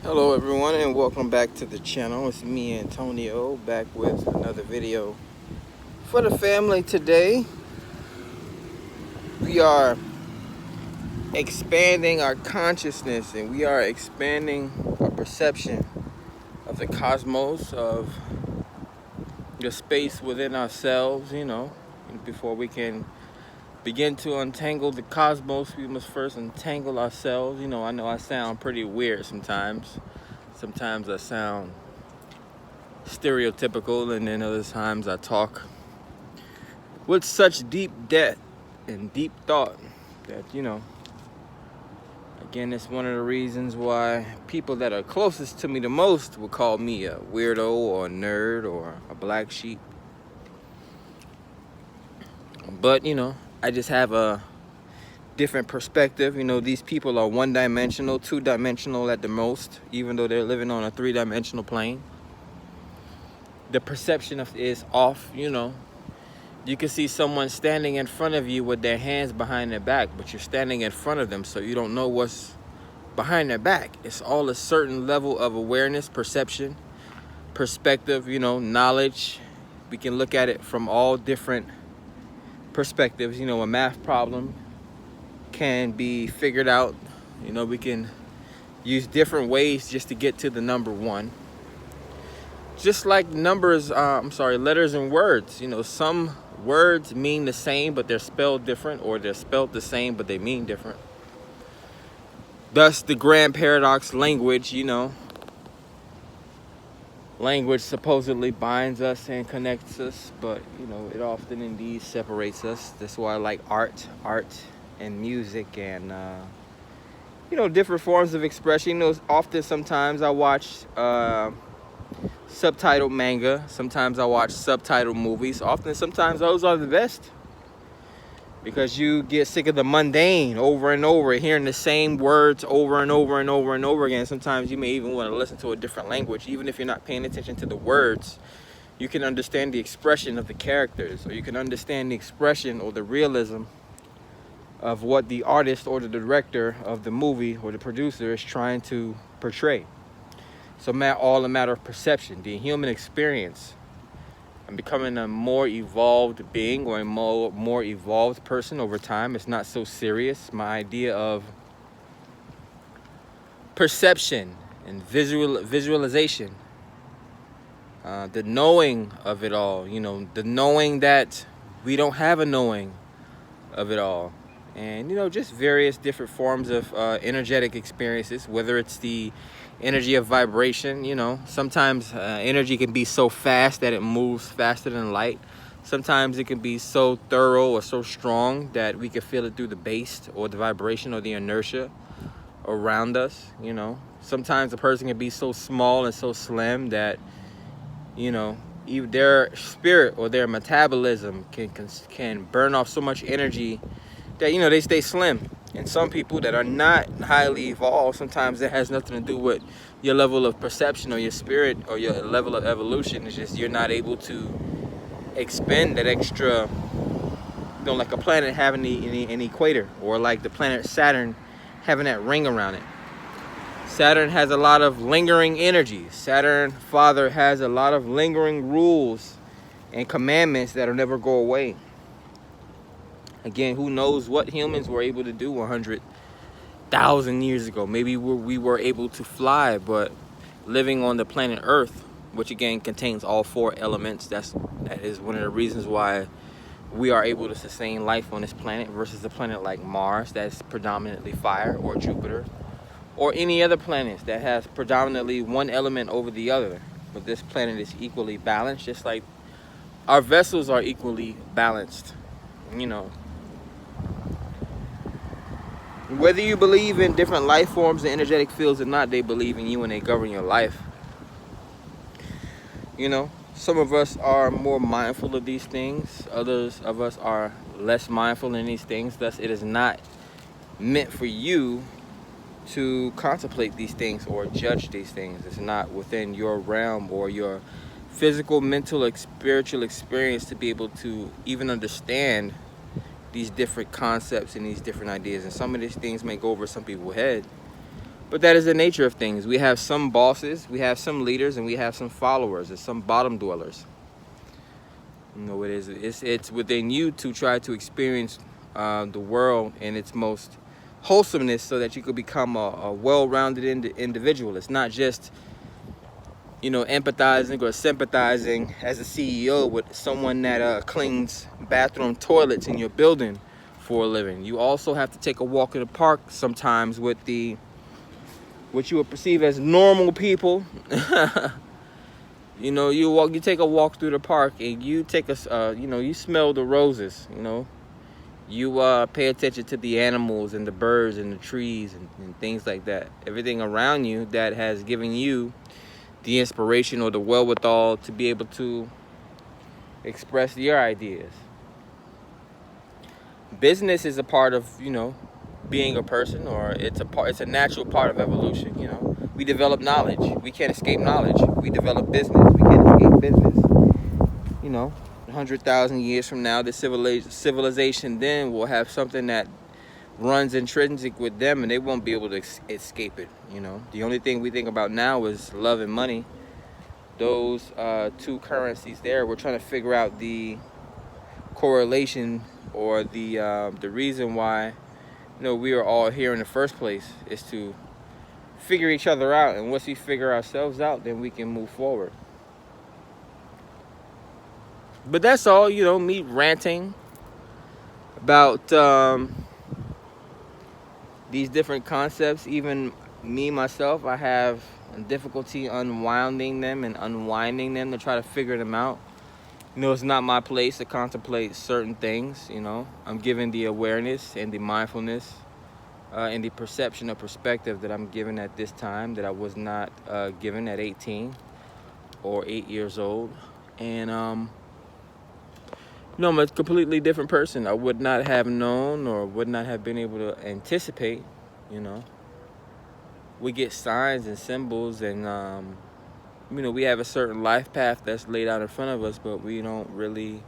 Hello everyone and welcome back to the channel. It's me, Antonio, back with another video for the family. Today we are expanding our consciousness and we are expanding our perception of the cosmos, of the space within ourselves. Before we can begin to untangle the cosmos, we must first untangle ourselves. I know I sound pretty weird sometimes. Sometimes I sound stereotypical, and then other times I talk with such deep depth and deep thought that, again, it's one of the reasons why people that are closest to me the most would call me a weirdo or a nerd or a black sheep. But, I just have a different perspective. These people are one-dimensional, two-dimensional at the most, even though they're living on a three-dimensional plane. The perception is off. You can see someone standing in front of you with their hands behind their back, but you're standing in front of them, so you don't know what's behind their back. It's all a certain level of awareness, perception, perspective, knowledge. We can look at it from all different perspectives. A math problem can be figured out. We can use different ways just to get to the number one. Just like letters and words. Some words mean the same, but they're spelled different, or they're spelled the same, but they mean different. Thus, the grand paradox, language. Language supposedly binds us and connects us, but, it often indeed separates us. That's why I like art and music and, different forms of expression. Sometimes I watch subtitled manga. Sometimes I watch subtitled movies. Sometimes those are the best, because you get sick of the mundane over and over, hearing the same words over and over and over and over again. Sometimes you may even want to listen to a different language. Even if you're not paying attention to the words, you can understand the expression of the characters, or you can understand the expression or the realism of what the artist or the director of the movie or the producer is trying to portray. So all a matter of perception. The human experience. I'm becoming a more evolved being, or a more evolved person over time. It's not so serious. My idea of perception and visualization, the knowing of it all, the knowing that we don't have a knowing of it all. And, just various different forms of energetic experiences, whether it's the energy of vibration. Sometimes energy can be so fast that it moves faster than light. Sometimes it can be so thorough or so strong that we can feel it through the base or the vibration or the inertia around us. Sometimes a person can be so small and so slim that, even their spirit or their metabolism can burn off so much energy that, they stay slim. And some people that are not highly evolved, sometimes that has nothing to do with your level of perception or your spirit or your level of evolution. It's just you're not able to expend that extra, like a planet having an equator, or like the planet Saturn having that ring around it. Saturn has a lot of lingering energy. Saturn Father has a lot of lingering rules and commandments that'll never go away. Again, who knows what humans were able to do 100,000 years ago. Maybe we were able to fly, but living on the planet Earth, which again contains all four elements, that is one of the reasons why we are able to sustain life on this planet versus a planet like Mars that's predominantly fire, or Jupiter, or any other planets that has predominantly one element over the other. But this planet is equally balanced, just like our vessels are equally balanced. Whether you believe in different life forms and energetic fields or not, they believe in you and they govern your life. Some of us are more mindful of these things. Others of us are less mindful in these things. Thus, it is not meant for you to contemplate these things or judge these things. It's not within your realm or your physical, mental, spiritual experience to be able to even understand these different concepts and these different ideas. And some of these things may go over some people's head, But that is the nature of things. We have some bosses, we have some leaders, and we have some followers, and some bottom dwellers. You know, it's within you to try to experience the world in its most wholesomeness, so that you could become a well-rounded individual. It's not just, you know, empathizing or sympathizing as a CEO with someone that cleans bathroom toilets in your building for a living. You also have to take a walk in the park sometimes with what you would perceive as normal people. You know, you take a walk through the park and you take you smell the roses. You know, you pay attention to the animals and the birds and the trees and things like that. Everything around you that has given you the inspiration or the wherewithal to be able to express your ideas. Business is a part of, you know, being a person, or it's a natural part of evolution. You know, we develop knowledge. We can't escape knowledge. We develop business. We can't escape business. You know, 100,000 years from now, the civilization then will have something that runs intrinsic with them, and they won't be able to escape it. You know, the only thing we think about now is love and money. Those two currencies there, we're trying to figure out the correlation or the reason why, you know, we are all here in the first place, is to figure each other out. And once we figure ourselves out, then we can move forward. But that's all, you know, me ranting about these different concepts. Even me, myself, I have difficulty unwinding them to try to figure them out. You know, it's not my place to contemplate certain things. You know, I'm given the awareness and the mindfulness and the perception of perspective that I'm given at this time that I was not given at 18 or 8 years old. And you know, I'm a completely different person. I would not have known or would not have been able to anticipate. You know, we get signs and symbols, and you know, we have a certain life path that's laid out in front of us, but we don't really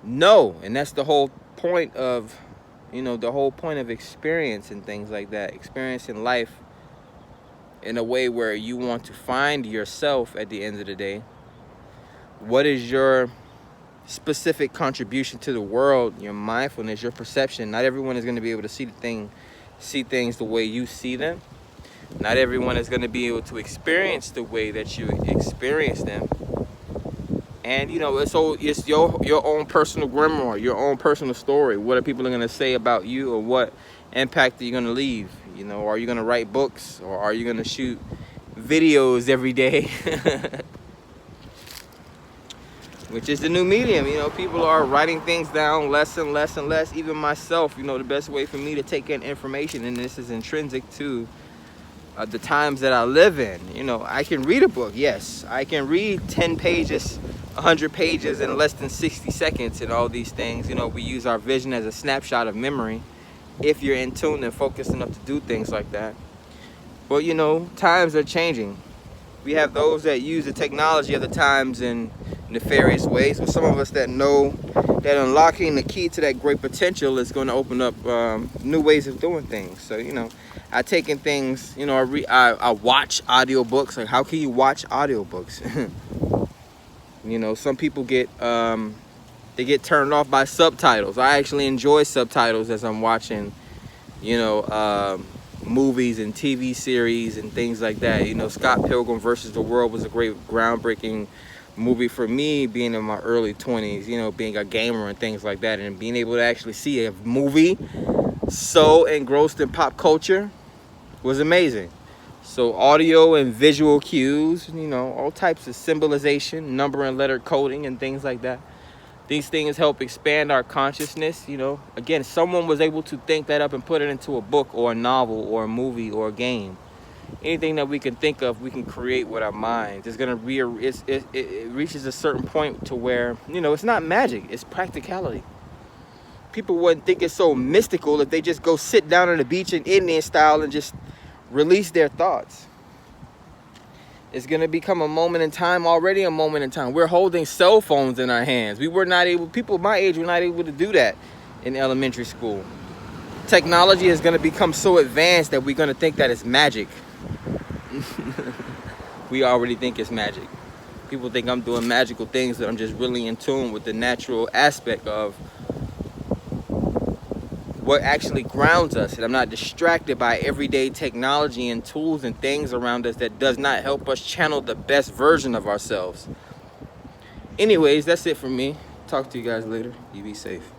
know. And that's the whole point of, you know, the whole point of experience and things like that. Experiencing life in a way where you want to find yourself at the end of the day. What is your specific contribution to the world, your mindfulness, your perception? Not everyone is going to be able to see things the way you see them. Not everyone is going to be able to experience the way that you experience them. And, you know, so it's your own personal grimoire, your own personal story. What are people going to say about you, or what impact are you going to leave? You know, are you going to write books, or are you going to shoot videos every day? Which is the new medium. You know, people are writing things down less and less and less. Even myself, you know, the best way for me to take in information, and this is intrinsic to the times that I live in. You know, I can read a book, yes. I can read 10 pages, 100 pages in less than 60 seconds and all these things. You know, we use our vision as a snapshot of memory if you're in tune and focused enough to do things like that. But, you know, times are changing. We have those that use the technology of the times in nefarious ways, but some of us that know that unlocking the key to that great potential is going to open up new ways of doing things. So, you know, I take in things, you know, I watch audiobooks. Like, how can you watch audiobooks? You know, some people get turned off by subtitles. I actually enjoy subtitles as I'm watching, you know, movies and TV series and things like that. You know, Scott Pilgrim versus the World was a great, groundbreaking movie for me, being in my early 20s, you know, being a gamer and things like that, and being able to actually see a movie so engrossed in pop culture was amazing. So audio and visual cues, you know, all types of symbolization, number and letter coding and things like that. These things help expand our consciousness. You know, again, someone was able to think that up and put it into a book or a novel or a movie or a game. Anything that we can think of, we can create with our minds. It's gonna be it reaches a certain point to where, you know, it's not magic, it's practicality. People wouldn't think it's so mystical if they just go sit down on the beach in Indian style and just release their thoughts. It's gonna become a moment in time, already a moment in time. We're holding cell phones in our hands. People my age were not able to do that in elementary school. Technology is going to become so advanced that we're going to think that it's magic. We already think it's magic. People think I'm doing magical things, that I'm just really in tune with the natural aspect of what actually grounds us, and I'm not distracted by everyday technology and tools and things around us that does not help us channel the best version of ourselves. Anyways, that's it for me. Talk to you guys later. You be safe.